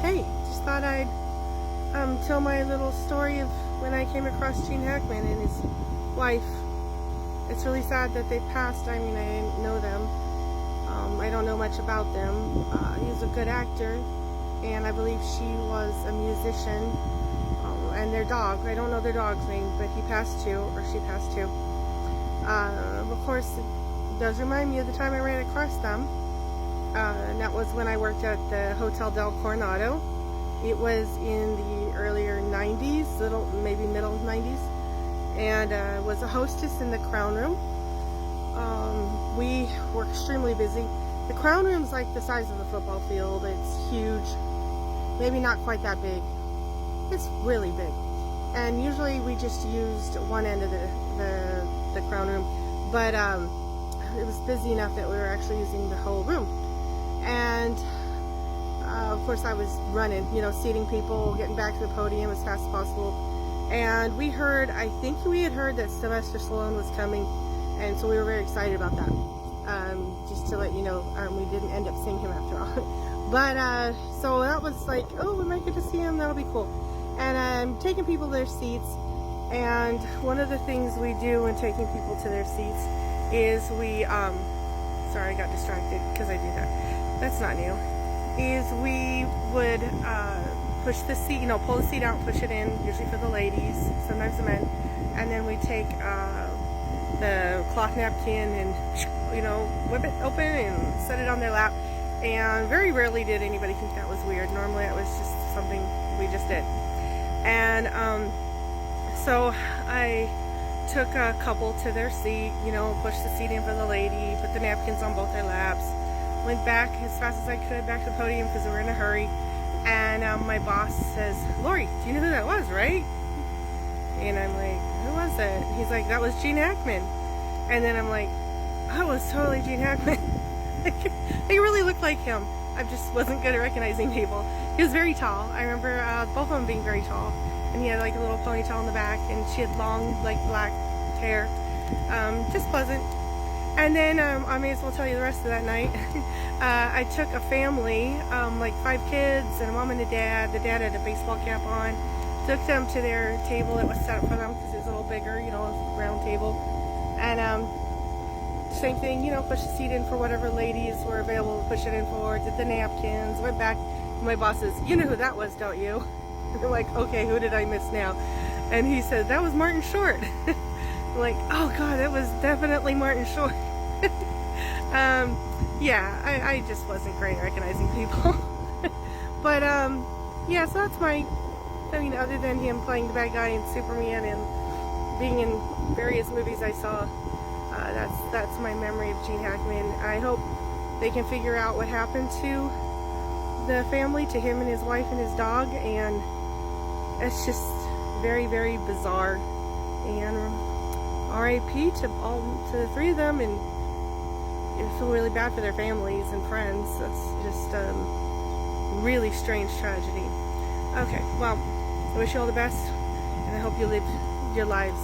Hey, just thought I'd tell my little story of when I came across Gene Hackman and his wife. It's really sad that they passed. I mean, I didn't know them. I don't know much about them. He was a good actor, and I believe she was a musician. And their dog, I don't know their dog's name, but he passed too, or she passed too. Of course, it does remind me of the time I ran across them. And that was when I worked at the Hotel del Coronado. It was in the earlier 90s, maybe middle 90s, and was a hostess in the Crown Room. We were extremely busy. The Crown Room's like the size of a football field. It's huge, maybe not quite that big. It's really big, and usually we just used one end of the Crown Room, but it was busy enough that we were actually using the whole room. And of course I was running, seating people, getting back to the podium as fast as possible. And we heard, I think we had heard that Sylvester Stallone was coming, and so we were very excited about that. Just to let you know, we didn't end up seeing him after all. But so that was like, oh, we might get to see him, that'll be cool. And I'm taking people to their seats, and one of the things we do when taking people to their seats is we, sorry, I got distracted because I do that. That's not new. Is we would push the seat, pull the seat out and push it in, usually for the ladies, sometimes the men, and then we take the cloth napkin and, whip it open and set it on their lap. And very rarely did anybody think that was weird. Normally it was just something we just did. And so I took a couple to their seat, pushed the seat in for the lady, put the napkins on both their laps, went back as fast as I could back to the podium because we were in a hurry. And my boss says, "Lori, do you know who that was, right?" And I'm like, "Who was it?" He's like, "That was Gene Hackman." And then I'm like, "Oh, it was totally Gene Hackman." He really looked like him. I just wasn't good at recognizing people. He was very tall. I remember both of them being very tall. And he had like a little ponytail in the back, and she had long, like, black hair. Just pleasant. And then I may as well tell you the rest of that night. I took a family, like 5 kids and a mom and a dad. The dad had a baseball cap on. Took them to their table that was set up for them because it was a little bigger, it was a round table. And same thing, push the seat in for whatever ladies were available to push it in for, did the napkins, went back. My boss says, "You know who that was, don't you?" And I'm like, "Okay, who did I miss now?" And he said, "That was Martin Short." I'm like, "Oh God, that was definitely Martin Short." Yeah, I just wasn't great at recognizing people. But yeah, so that's other than him playing the bad guy in Superman and being in various movies I saw, that's my memory of Gene Hackman. I hope they can figure out what happened to the family, to him and his wife and his dog, and it's just very, very bizarre. And R.I.P. to the 3 of them, and I feel really bad for their families and friends. That's just really strange tragedy. Okay, well, I wish you all the best, and I hope you live your lives